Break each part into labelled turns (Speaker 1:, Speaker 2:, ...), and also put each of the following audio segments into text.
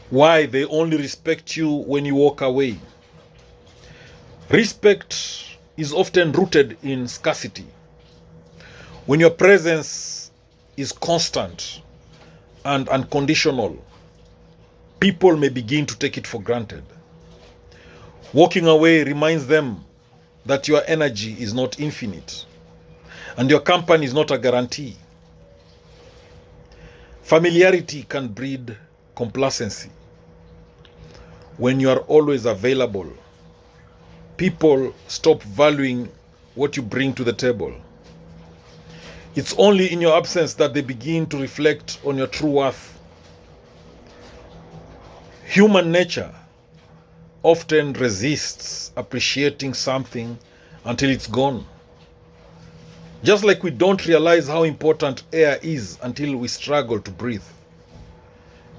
Speaker 1: Why they only respect you when you walk away. Respect is often rooted in scarcity. When your presence is constant and unconditional, people may begin to take it for granted. Walking away reminds them that your energy is not infinite and your company is not a guarantee. Familiarity can breed complacency. When you are always available, people stop valuing what you bring to the table. It's only in your absence that they begin to reflect on your true worth. Human nature often resists appreciating something until it's gone. Just like we don't realize how important air is until we struggle to breathe.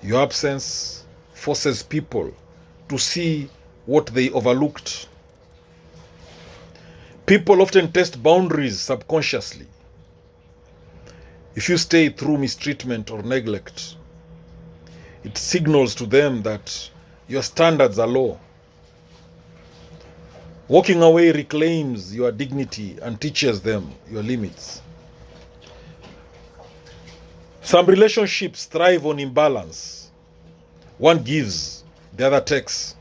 Speaker 1: Your absence forces people to see what they overlooked. People often test boundaries subconsciously. If you stay through mistreatment or neglect, it signals to them that your standards are low. Walking away reclaims your dignity and teaches them your limits. Some relationships thrive on imbalance. One gives, the other takes.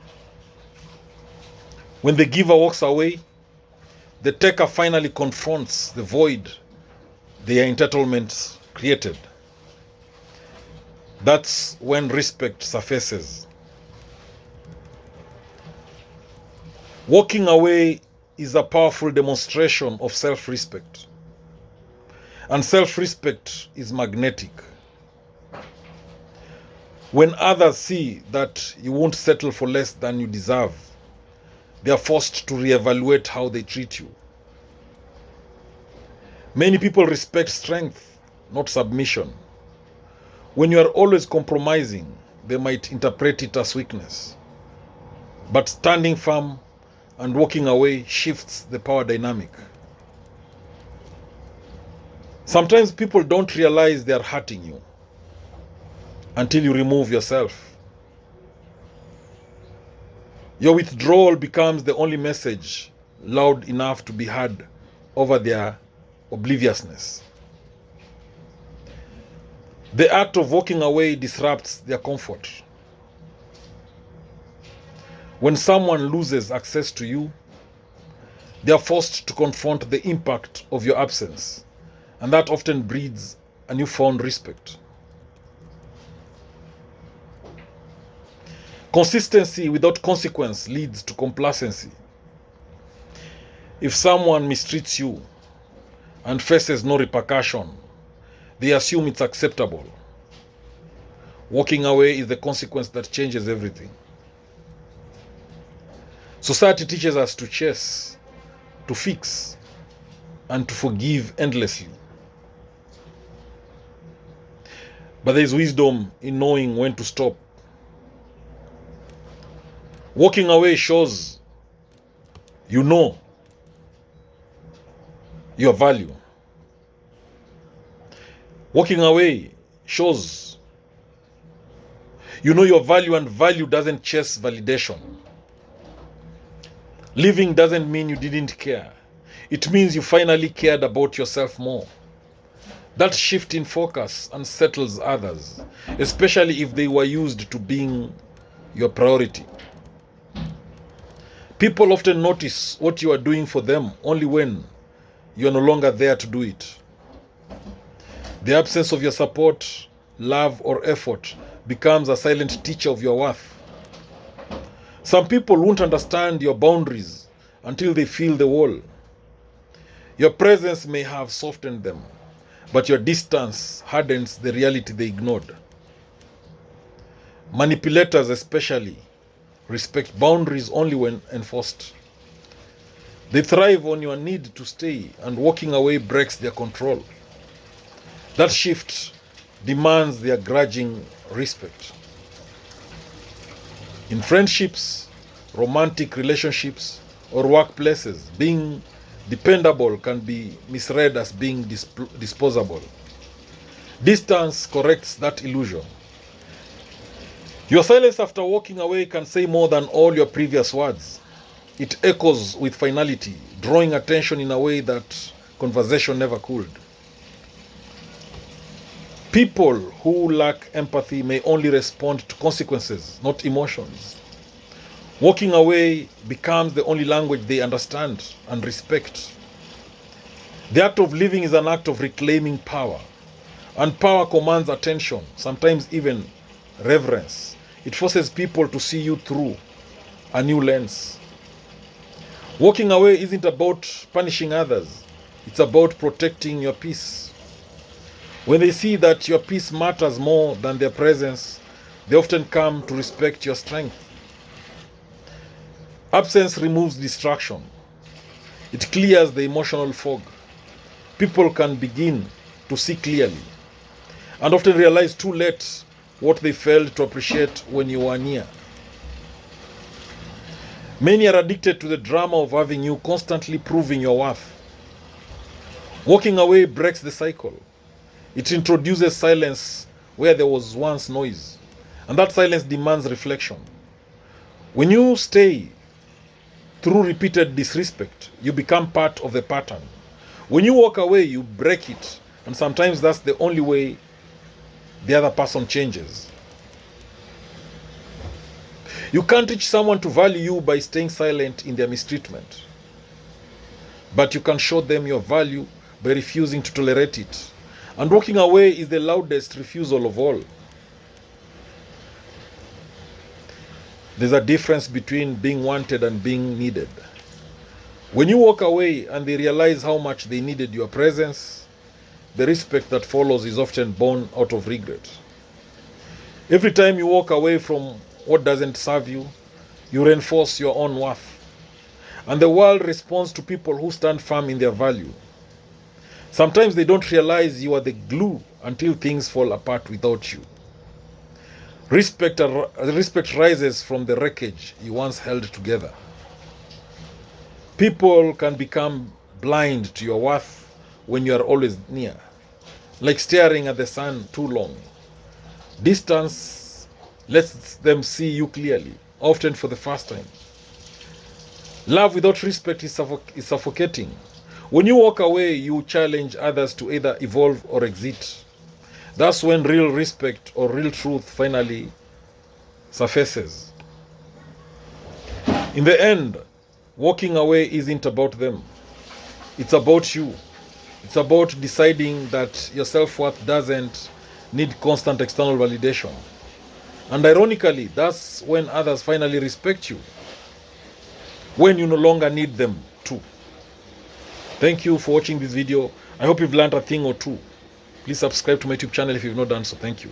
Speaker 1: When the giver walks away, the taker finally confronts the void their entitlements created. That's when respect surfaces. Walking away is a powerful demonstration of self-respect. And self-respect is magnetic. When others see that you won't settle for less than you deserve, they are forced to reevaluate how they treat you. Many people respect strength, not submission. When you are always compromising, they might interpret it as weakness. But standing firm and walking away shifts the power dynamic. Sometimes people don't realize they are hurting you until you remove yourself. Your withdrawal becomes the only message loud enough to be heard over their obliviousness. The act of walking away disrupts their comfort. When someone loses access to you, they are forced to confront the impact of your absence, and that often breeds a newfound respect. Consistency without consequence leads to complacency. If someone mistreats you and faces no repercussion, they assume it's acceptable. Walking away is the consequence that changes everything. Society teaches us to chase, to fix, and to forgive endlessly. But there is wisdom in knowing when to stop. Walking away shows you know your value. Walking away shows you know your value, and value doesn't chase validation. Living doesn't mean you didn't care. It means you finally cared about yourself more. That shift in focus unsettles others, especially if they were used to being your priority. People often notice what you are doing for them only when you are no longer there to do it. The absence of your support, love, or effort becomes a silent teacher of your worth. Some people won't understand your boundaries until they feel the wall. Your presence may have softened them, but your distance hardens the reality they ignored. Manipulators especially respect boundaries only when enforced. They thrive on your need to stay, and walking away breaks their control. That shift demands their grudging respect. In friendships, romantic relationships, or workplaces, being dependable can be misread as being disposable. Distance corrects that illusion. Your silence after walking away can say more than all your previous words. It echoes with finality, drawing attention in a way that conversation never could. People who lack empathy may only respond to consequences, not emotions. Walking away becomes the only language they understand and respect. The act of living is an act of reclaiming power, and power commands attention, sometimes even reverence. It forces people to see you through a new lens. Walking away isn't about punishing others, it's about protecting your peace. When they see that your peace matters more than their presence, they often come to respect your strength. Absence removes distraction. It clears the emotional fog. People can begin to see clearly and often realize too late what they failed to appreciate when you were near. Many are addicted to the drama of having you constantly proving your worth. Walking away breaks the cycle. It introduces silence where there was once noise, and that silence demands reflection. When you stay through repeated disrespect, you become part of the pattern. When you walk away, you break it, and sometimes that's the only way the other person changes. You can't teach someone to value you by staying silent in their mistreatment, but you can show them your value by refusing to tolerate it. And walking away is the loudest refusal of all. There's a difference between being wanted and being needed. When you walk away and they realize how much they needed your presence, the respect that follows is often born out of regret. Every time you walk away from what doesn't serve you, you reinforce your own worth. And the world responds to people who stand firm in their value. Sometimes they don't realize you are the glue until things fall apart without you. Respect rises from the wreckage you once held together. People can become blind to your worth when you are always near, like staring at the sun too long. Distance lets them see you clearly, often for the first time. Love without respect is suffocating. When you walk away, you challenge others to either evolve or exit. That's when real respect or real truth finally surfaces. In the end, walking away isn't about them. It's about you. It's about deciding that your self-worth doesn't need constant external validation. And ironically, that's when others finally respect you, when you no longer need them to. Thank you for watching this video. I hope you've learned a thing or two. Please subscribe to my YouTube channel if you've not done so. Thank you.